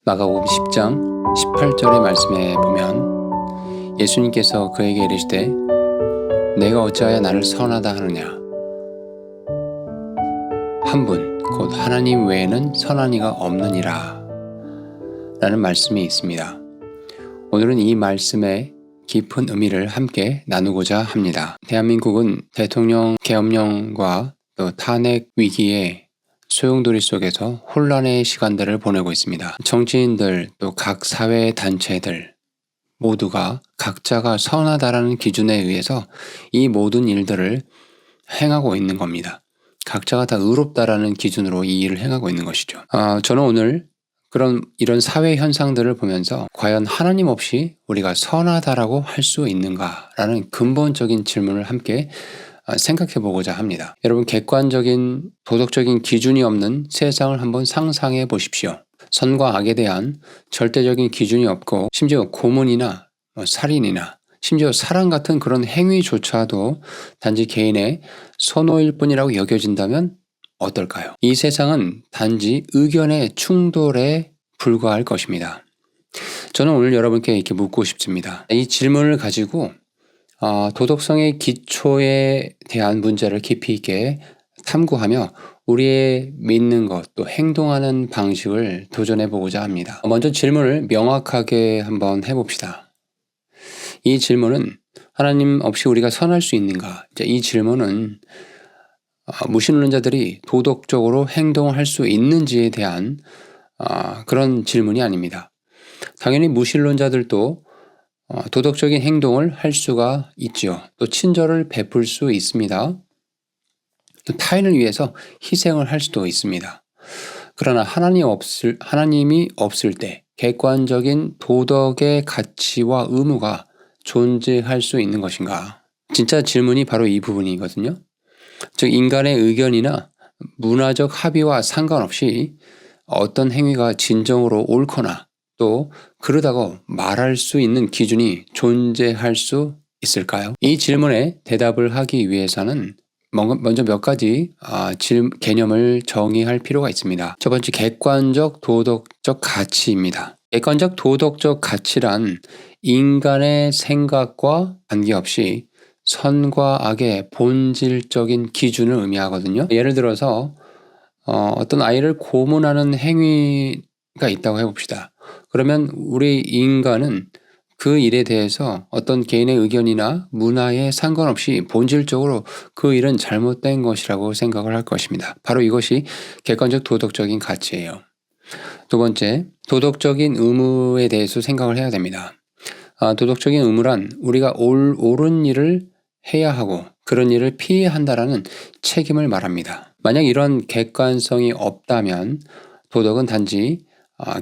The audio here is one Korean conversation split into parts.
마가복음 10장 18절의 말씀에 보면 예수님께서 그에게 이르시되 내가 어찌하여 나를 선하다 하느냐. 한 분 곧 하나님 외에는 선한 이가 없느니라 라는 말씀이 있습니다. 오늘은 이 말씀의 깊은 의미를 함께 나누고자 합니다. 대한민국은 대통령 계엄령과 또 탄핵 위기에 소용돌이 속에서 혼란의 시간들을 보내고 있습니다. 정치인들 또 각 사회 단체들 모두가 각자가 선하다라는 기준에 의해서 이 모든 일들을 행하고 있는 겁니다. 각자가 다 의롭다라는 기준으로 이 일을 행하고 있는 것이죠. 저는 오늘 이런 사회 현상들을 보면서 과연 하나님 없이 우리가 선하다라고 할 수 있는가라는 근본적인 질문을 함께 생각해 보고자 합니다. 여러분, 객관적인 도덕적인 기준이 없는 세상을 한번 상상해 보십시오. 선과 악에 대한 절대적인 기준이 없고 심지어 고문이나 살인이나 심지어 사랑 같은 그런 행위조차도 단지 개인의 선호일 뿐이라고 여겨진다면 어떨까요? 이 세상은 단지 의견의 충돌에 불과할 것입니다. 저는 오늘 여러분께 이렇게 묻고 싶습니다. 이 질문을 가지고 도덕성의 기초에 대한 문제를 깊이 있게 탐구하며 우리의 믿는 것 또 행동하는 방식을 도전해 보고자 합니다. 먼저 질문을 명확하게 한번 해봅시다. 이 질문은 하나님 없이 우리가 선할 수 있는가? 이 질문은 무신론자들이 도덕적으로 행동할 수 있는지에 대한 그런 질문이 아닙니다. 당연히 무신론자들도 도덕적인 행동을 할 수가 있죠. 또 친절을 베풀 수 있습니다. 또 타인을 위해서 희생을 할 수도 있습니다. 그러나 하나님이 없을 때 객관적인 도덕의 가치와 의무가 존재할 수 있는 것인가? 진짜 질문이 바로 이 부분이거든요. 즉, 인간의 의견이나 문화적 합의와 상관없이 어떤 행위가 진정으로 옳거나 또 그러다고 말할 수 있는 기준이 존재할 수 있을까요? 이 질문에 대답을 하기 위해서는 먼저 몇 가지 개념을 정의할 필요가 있습니다. 첫 번째, 객관적 도덕적 가치입니다. 객관적 도덕적 가치란 인간의 생각과 관계없이 선과 악의 본질적인 기준을 의미하거든요. 예를 들어서 어떤 아이를 고문하는 행위가 있다고 해봅시다. 그러면 우리 인간은 그 일에 대해서 어떤 개인의 의견이나 문화에 상관없이 본질적으로 그 일은 잘못된 것이라고 생각을 할 것입니다. 바로 이것이 객관적 도덕적인 가치예요. 두 번째, 도덕적인 의무에 대해서 생각을 해야 됩니다. 도덕적인 의무란 우리가 옳은 일을 해야 하고 그런 일을 피해야 한다라는 책임을 말합니다. 만약 이런 객관성이 없다면 도덕은 단지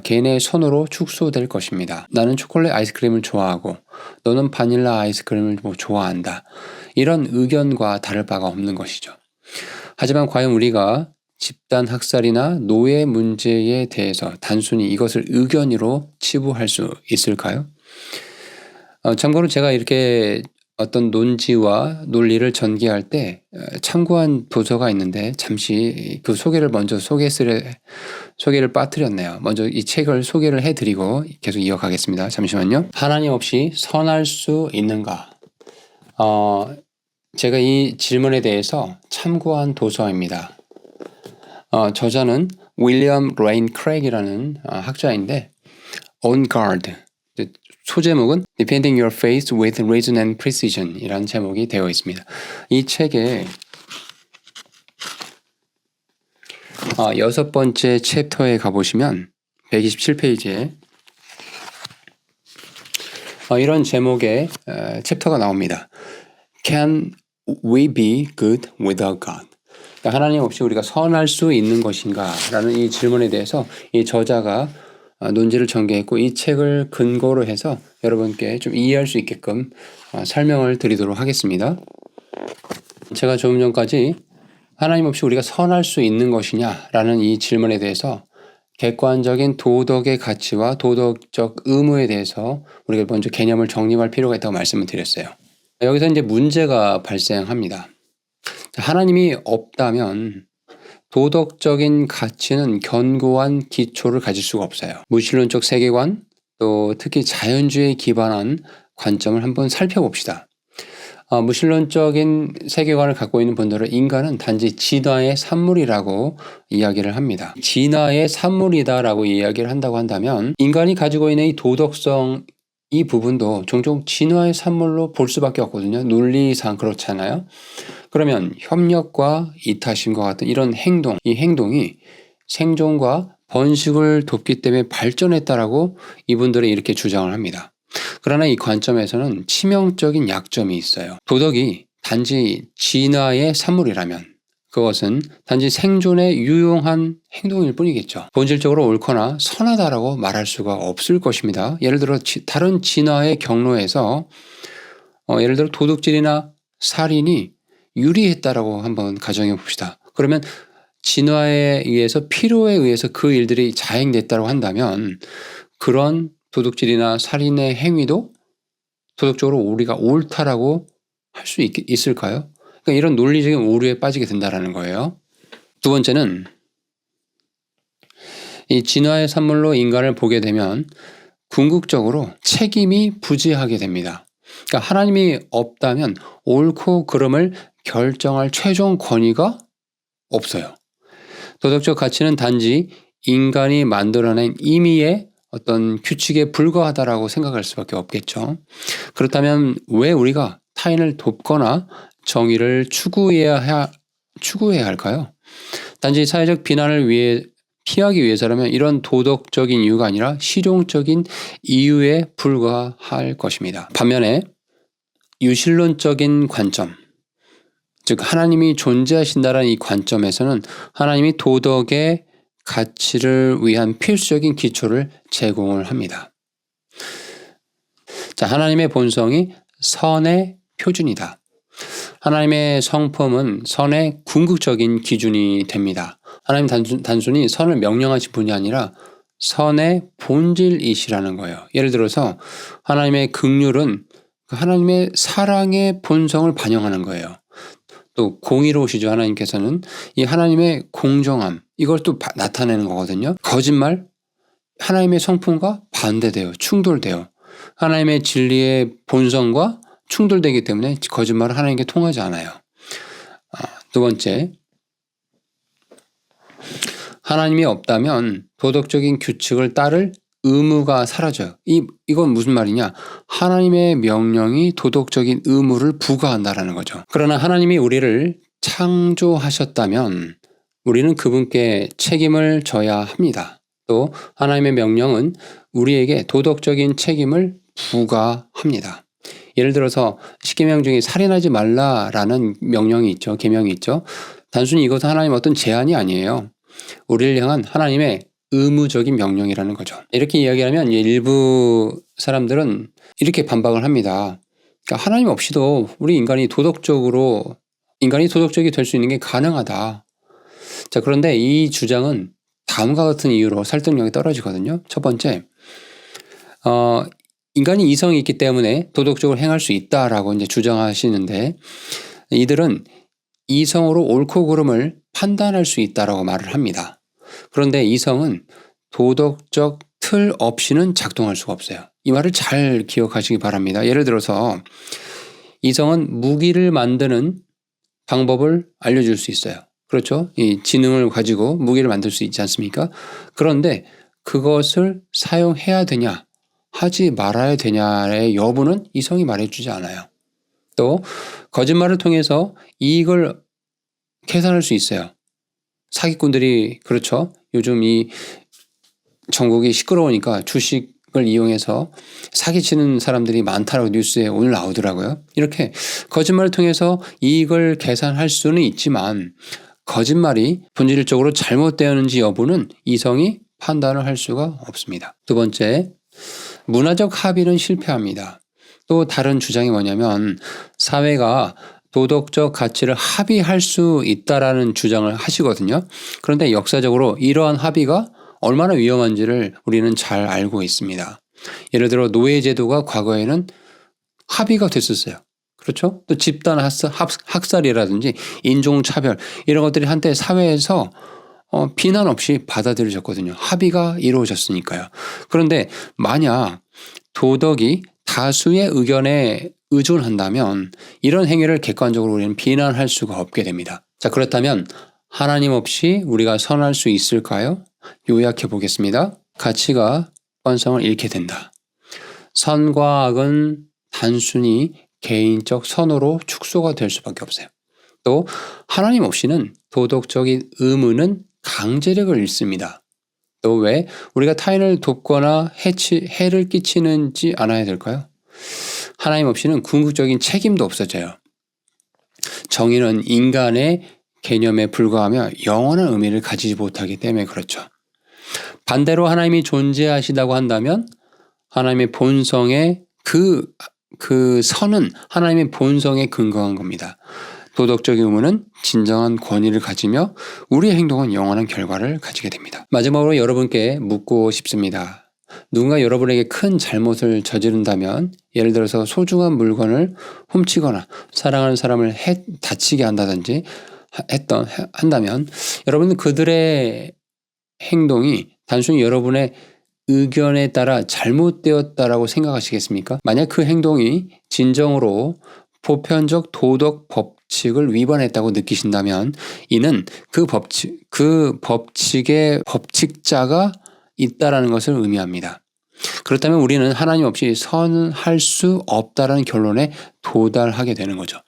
개인의 선호로 축소될 것입니다. 나는 초콜릿 아이스크림을 좋아하고 너는 바닐라 아이스크림을 좋아한다. 이런 의견과 다를 바가 없는 것이죠. 하지만 과연 우리가 집단 학살이나 노예 문제에 대해서 단순히 이것을 의견으로 치부할 수 있을까요? 참고로 제가 이렇게 어떤 논지와 논리를 전개할 때 참고한 도서가 있는데 잠시 그 소개를 빠뜨렸네요. 먼저 이 책을 소개를 해드리고 계속 이어가겠습니다. 잠시만요. 하나님 없이 선할 수 있는가? 제가 이 질문에 대해서 참고한 도서입니다. 저자는 윌리엄 레인 크레이그라는 학자인데 On Guard, 소제목은 Defending Your Faith with Reason and Precision 이라는 제목이 되어 있습니다. 이 책의 6번째 챕터에 가보시면 127페이지에 이런 제목의 챕터가 나옵니다. Can we be good without God? 하나님 없이 우리가 선할 수 있는 것인가? 라는 이 질문에 대해서 이 저자가 논지를 전개했고 이 책을 근거로 해서 여러분께 좀 이해할 수 있게끔 설명을 드리도록 하겠습니다. 제가 조금 전까지 하나님 없이 우리가 선할 수 있는 것이냐라는 이 질문에 대해서 객관적인 도덕의 가치와 도덕적 의무에 대해서 우리가 먼저 개념을 정립할 필요가 있다고 말씀을 드렸어요. 여기서 이제 문제가 발생합니다. 하나님이 없다면 도덕적인 가치는 견고한 기초를 가질 수가 없어요. 무신론적 세계관, 또 특히 자연주의에 기반한 관점을 한번 살펴봅시다. 무신론적인 세계관을 갖고 있는 분들은 인간은 단지 진화의 산물이라고 이야기를 합니다. 진화의 산물이다라고 이야기를 한다고 한다면 인간이 가지고 있는 이 도덕성 이 부분도 종종 진화의 산물로 볼 수밖에 없거든요. 논리상 그렇잖아요. 그러면 협력과 이타심과 같은 이런 행동, 이 행동이 생존과 번식을 돕기 때문에 발전했다라고 이분들은 이렇게 주장을 합니다. 그러나 이 관점에서는 치명적인 약점이 있어요. 도덕이 단지 진화의 산물이라면 그것은 단지 생존에 유용한 행동일 뿐이겠죠. 본질적으로 옳거나 선하다라고 말할 수가 없을 것입니다. 예를 들어 다른 진화의 경로에서 예를 들어 도둑질이나 살인이 유리했다라고 한번 가정해 봅시다. 그러면 진화에 의해서 필요에 의해서 그 일들이 자행됐다고 한다면 그런 도둑질이나 살인의 행위도 도덕적으로 우리가 옳다라고 할 수 있을까요? 그러니까 이런 논리적인 오류에 빠지게 된다는 거예요. 두 번째는 이 진화의 산물로 인간을 보게 되면 궁극적으로 책임이 부재하게 됩니다. 그러니까 하나님이 없다면 옳고 그름을 결정할 최종 권위가 없어요. 도덕적 가치는 단지 인간이 만들어낸 임의의 어떤 규칙에 불과하다라고 생각할 수밖에 없겠죠. 그렇다면 왜 우리가 타인을 돕거나 정의를 추구해야 할까요? 단지 사회적 비난을 피하기 위해서라면 이런 도덕적인 이유가 아니라 실용적인 이유에 불과할 것입니다. 반면에 유신론적인 관점, 즉 하나님이 존재하신다는 이 관점에서는 하나님이 도덕의 가치를 위한 필수적인 기초를 제공을 합니다. 자, 하나님의 본성이 선의 표준이다. 하나님의 성품은 선의 궁극적인 기준이 됩니다. 하나님 단순히 선을 명령하신 분이 아니라 선의 본질이시라는 거예요. 예를 들어서 하나님의 긍휼은 하나님의 사랑의 본성을 반영하는 거예요. 또 공의로우시죠. 하나님께서는 이 하나님의 공정함 이걸 또 나타내는 거거든요. 거짓말 하나님의 성품과 반대돼요. 충돌돼요. 하나님의 진리의 본성과 충돌되기 때문에 거짓말은 하나님께 통하지 않아요. 두 번째, 하나님이 없다면 도덕적인 규칙을 따를 의무가 사라져요. 이건 무슨 말이냐? 하나님의 명령이 도덕적인 의무를 부과한다라는 거죠. 그러나 하나님이 우리를 창조하셨다면 우리는 그분께 책임을 져야 합니다. 또 하나님의 명령은 우리에게 도덕적인 책임을 부과합니다. 예를 들어서 십계명 중에 살인하지 말라라는 명령이 있죠. 계명이 있죠. 단순히 이것은 하나님의 어떤 제한이 아니에요. 우리를 향한 하나님의 의무적인 명령이라는 거죠. 이렇게 이야기하면 일부 사람들은 이렇게 반박을 합니다. 그러니까 하나님 없이도 우리 인간이 도덕적이 될 수 있는 게 가능하다. 자, 그런데 이 주장은 다음과 같은 이유로 설득력이 떨어지거든요. 첫 번째, 인간이 이성이 있기 때문에 도덕적으로 행할 수 있다라고 이제 주장하시는데 이들은 이성으로 옳고 그름을 판단할 수 있다라고 말을 합니다. 그런데 이성은 도덕적 틀 없이는 작동할 수가 없어요. 이 말을 잘 기억하시기 바랍니다. 예를 들어서 이성은 무기를 만드는 방법을 알려줄 수 있어요. 그렇죠? 이 지능을 가지고 무기를 만들 수 있지 않습니까? 그런데 그것을 사용해야 되냐, 하지 말아야 되냐의 여부는 이성이 말해주지 않아요. 또 거짓말을 통해서 이익을 계산할 수 있어요. 사기꾼들이 그렇죠. 요즘 이 전국이 시끄러우니까 주식을 이용해서 사기치는 사람들이 많다라고 뉴스에 오늘 나오더라고요. 이렇게 거짓말을 통해서 이익을 계산할 수는 있지만 거짓말이 본질적으로 잘못되었는지 여부는 이성이 판단을 할 수가 없습니다. 두 번째, 문화적 합의는 실패합니다. 또 다른 주장이 뭐냐면 사회가 도덕적 가치를 합의할 수 있다라는 주장을 하시거든요. 그런데 역사적으로 이러한 합의가 얼마나 위험한지를 우리는 잘 알고 있습니다. 예를 들어 노예제도가 과거에는 합의가 됐었어요. 그렇죠? 또 집단 학살이라든지 인종차별 이런 것들이 한때 사회에서 비난 없이 받아들여졌거든요. 합의가 이루어졌으니까요. 그런데 만약 도덕이 다수의 의견에 의존한다면 이런 행위를 객관적으로 우리는 비난할 수가 없게 됩니다. 자, 그렇다면 하나님 없이 우리가 선할 수 있을까요? 요약해 보겠습니다. 가치가 객관성을 잃게 된다. 선과 악은 단순히 개인적 선호로 축소가 될 수밖에 없어요. 또 하나님 없이는 도덕적인 의무는 강제력을 잃습니다. 또 왜 우리가 타인을 돕거나 해를 끼치는지 않아야 될까요? 하나님 없이는 궁극적인 책임도 없어져요. 정의는 인간의 개념에 불과하며 영원한 의미를 가지지 못하기 때문에 그렇죠. 반대로 하나님이 존재하시다고 한다면 하나님의 본성의 그 선은 하나님의 본성에 근거한 겁니다. 도덕적 의무는 진정한 권위를 가지며 우리의 행동은 영원한 결과를 가지게 됩니다. 마지막으로 여러분께 묻고 싶습니다. 누군가 여러분에게 큰 잘못을 저지른다면, 예를 들어서 소중한 물건을 훔치거나 사랑하는 사람을 다치게 한다든지 한다면 여러분은 그들의 행동이 단순히 여러분의 의견에 따라 잘못되었다라고 생각하시겠습니까? 만약 그 행동이 진정으로 보편적 도덕 법칙을 위반했다고 느끼신다면 이는 그 법칙의 법칙자가 있다라는 것을 의미합니다. 그렇다면 우리는 하나님 없이 선할 수 없다라는 결론에 도달하게 되는 거죠.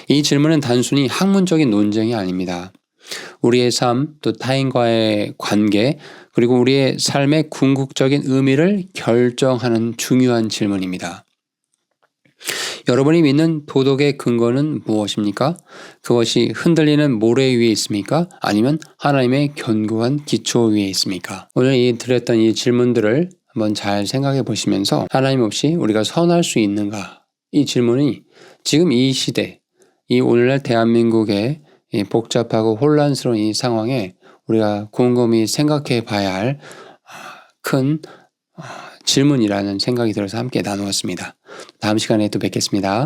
이 질문은 단순히 학문적인 논쟁이 아닙니다. 우리의 삶, 또 타인과의 관계, 그리고 우리의 삶의 궁극적인 의미를 결정하는 중요한 질문입니다. 여러분이 믿는 도덕의 근거는 무엇입니까? 그것이 흔들리는 모래 위에 있습니까? 아니면 하나님의 견고한 기초 위에 있습니까? 오늘 드렸던 이 질문들을 한번 잘 생각해 보시면서 하나님 없이 우리가 선할 수 있는가? 이 질문이 지금 이 시대, 이 오늘날 대한민국의 이 복잡하고 혼란스러운 이 상황에 우리가 곰곰이 생각해 봐야 할 큰 질문이라는 생각이 들어서 함께 나누었습니다. 다음 시간에 또 뵙겠습니다.